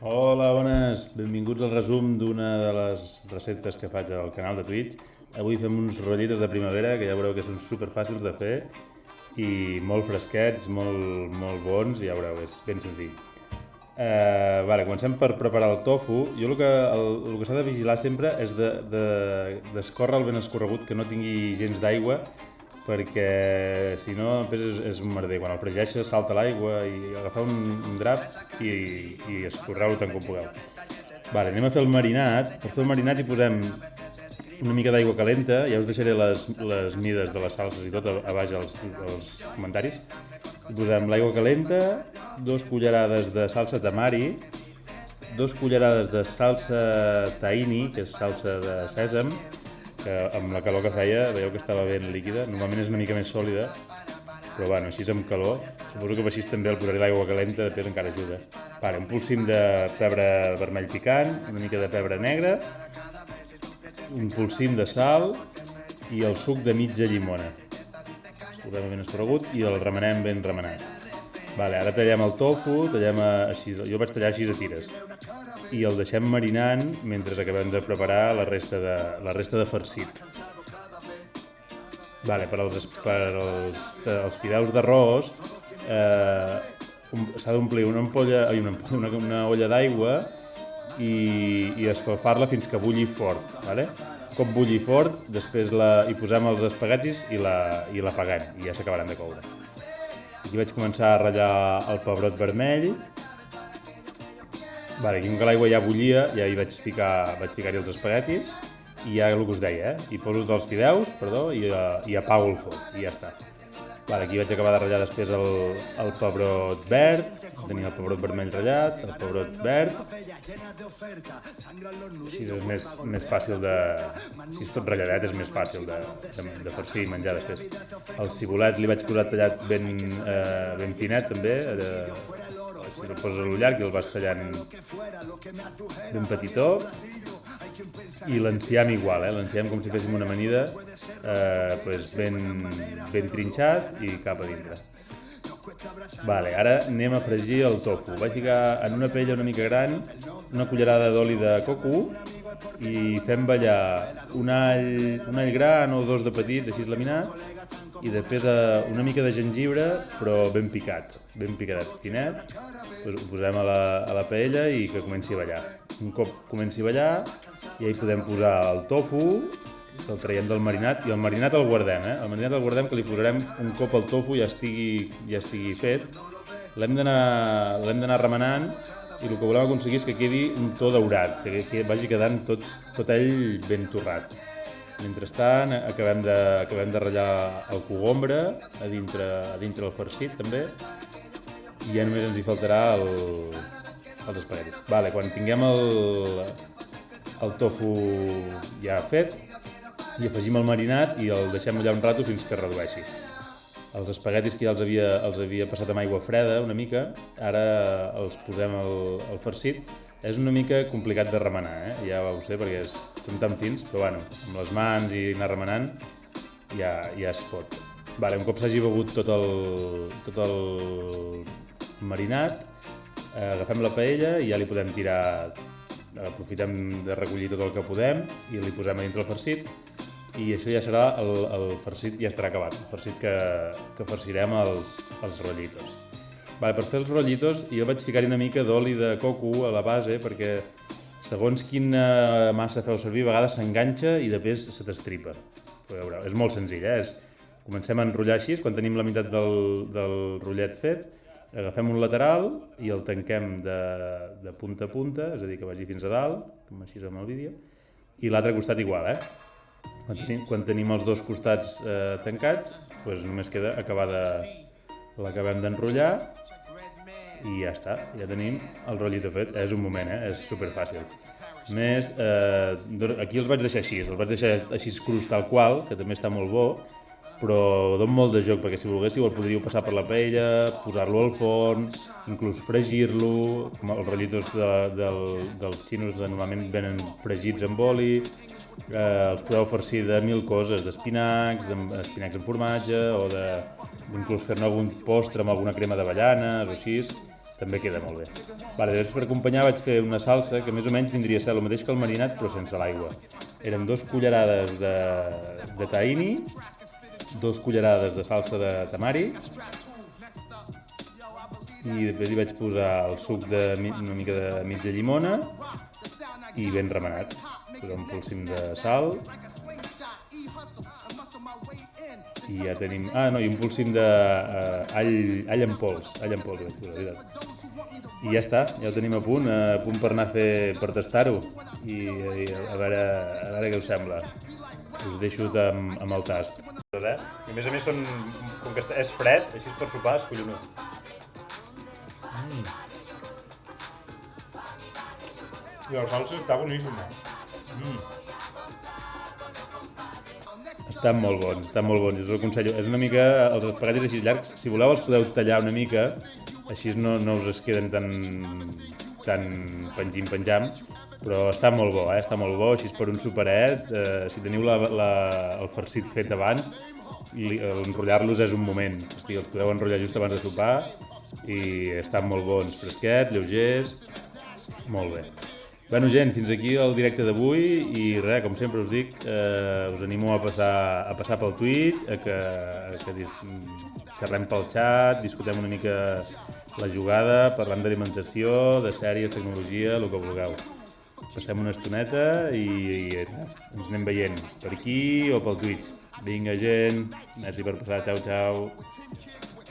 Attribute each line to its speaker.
Speaker 1: Hola, bones! Benvinguts al resum d'una de les receptes que faig al canal de Twitch. Avui fem uns rotllitos de primavera que ja veureu que són super fàcils de fer i molt fresquets, molt bons, i ja veureu, és ben senzill. Comencem per preparar el tofu. Jo el que s'ha de vigilar sempre és d'escórrer el ben escorregut, que no tingui gens d'aigua, perquè si no després és un merder. Quan el fregeixes salta l'aigua, i agafar un drap i escorreu-ho tant com pugueu. Anem a fer el marinat. Per fer el marinat hi posem una mica d'aigua calenta, ja us deixaré les mides de les salses i tot a baix als comentaris. Hi posem l'aigua calenta, 2 cullerades de salsa tamari, 2 cullerades de salsa tahini, que és salsa de sèsam, que amb la calor que feia veieu que estava ben líquida. Normalment és una mica més sòlida, però bueno, així amb calor. Suposo que així també el posaré l'aigua calenta, després encara ajuda. Un polsim de pebre vermell picant, una mica de pebre negre, un polsim de sal i el suc de mitja llimona. Escorrem ben escorregut i el remenem ben remenat. Ara tallem el tofu, així, jo el vaig tallar així a tires, i el deixem marinant mentre acabem de preparar la resta de farcit. Per als fideus d'arròs s'ha d'omplir una olla d'aigua i escalfar-la fins que bulli fort. Un cop bulli fort, després hi posem els espaguetis i l'apaguem, i ja s'acabaran de coure. Aquí vaig començar a ratllar el pebrot vermell. Aquí com que l'aigua ja bullia, ja hi vaig ficar-hi els espaguetis, i ja el que us deia, hi poso els fideus, i apago el foc, i ja està. Aquí vaig acabar de ratllar després el pebrot verd, tenia el pebrot vermell ratllat, el pebrot verd, així és més fàcil si és tot ratlladet és més fàcil de farcir i menjar després. El cibulet li vaig posar tallat ben finet també, si el poses a l'ullar, que el vas tallant ben petitó, i l'enciam igual, l'enciam com si féssim una amanida, ben trinxat i cap a dintre. Ara anem a fregir el tofu. Vaig ficar en una paella una mica gran una cullerada d'oli de coco i fem ballar un all gran o 2 de petits, així laminat, i després una mica de gengibre, però ben picat, ben picadet, finet. Ho posem a la paella i que comenci a ballar. Un cop comenci a ballar, ja hi podem posar el tofu, que el traiem del marinat, i el marinat el guardem, el marinat el guardem, que li posarem un cop el tofu ja estigui fet. L'hem d'anar remenant, i el que volem aconseguir és que quedi un to daurat, que vagi quedant tot ell ben torrat. Mentrestant acabem de ratllar el cogombre a dintre el farcit també, i ja només ens hi faltarà els espaguetis. Quan tinguem el tofu ja fet, hi afegim el marinat i el deixem allà un rato fins que es redueixi. Els espaguetis que ja els havia passat amb aigua freda una mica, ara els posem al farcit. És una mica complicat de remenar, ja ho sé, perquè són tan fins, però amb les mans i anar remenant ja es pot. Un cop s'hagi begut tot el marinat, agafem la paella i ja li podem tirar, aprofitem de recollir tot el que podem i li posem a dintre el farcit, i això ja serà, el farcit ja estarà acabat, el farcit que farcirem els rotllitos. Per fer els rotllitos jo vaig ficar-hi una mica d'oli de coco a la base, perquè segons quina massa feu servir a vegades s'enganxa i després se t'estripa. És molt senzill, comencem a enrotllar així, quan tenim la meitat del rotllet fet, agafem un lateral i el tanquem de punta a punta, és a dir, que vagi fins a dalt, com així amb el vídeo, i l'altre costat igual, Quan tenim els dos costats tancats, només queda l'acabem d'enrotllar i ja està, ja tenim el rotllito fet. És un moment, és superfàcil. A més, aquí els vaig deixar així crus tal qual, que també està molt bo, però don molt de joc, perquè si volguéssiu el podríeu passar per la paella, posar-lo al forn, inclús fregir-lo, com els rotllitos dels xinos normalment venen fregits amb oli. Els podeu farcir de 1000 coses, d'espinacs amb formatge, o inclús fer-ne algun postre amb alguna crema d'avellanes o així. també queda molt bé. Després per acompanyar vaig fer una salsa que més o menys vindria a ser el mateix que el marinat però sense l'aigua. Eren 2 cullerades de tahini, 2 cullerades de salsa de tamari i després hi vaig posar el suc una mica de mitja llimona i ben remenat. Posar un polsim de sal i ja tenim... i un polsim d'all en pols vaig posar, la veritat. I ja està, ja ho tenim a punt per anar a fer, per tastar-ho i a veure què us sembla. Us deixo amb el tast. I a més com que és fred, així per sopar és collonut. I la salsa està boníssima. Estan molt bons, us ho aconsello. És una mica, els espaguetis així llargs, si voleu els podeu tallar una mica, així no us es queden tan penjam, però està molt bo, està molt bo, així per un superet, si teniu el farcit fet abans, enrotllar-los és un moment, els podeu enrotllar just abans de sopar i estan molt bons, fresquets, lleugers, molt bé. Bueno, gent, fins aquí el directe d'avui i res, com sempre us dic, us animo a passar pel Twitch, a que xerrem pel xat, discutem una mica la jugada, parlem d'alimentació, de sèries, tecnologia, el que vulgueu. Passem una estoneta i ens anem veient per aquí o pel Twitch. Vinga, gent, merci per passar, xau.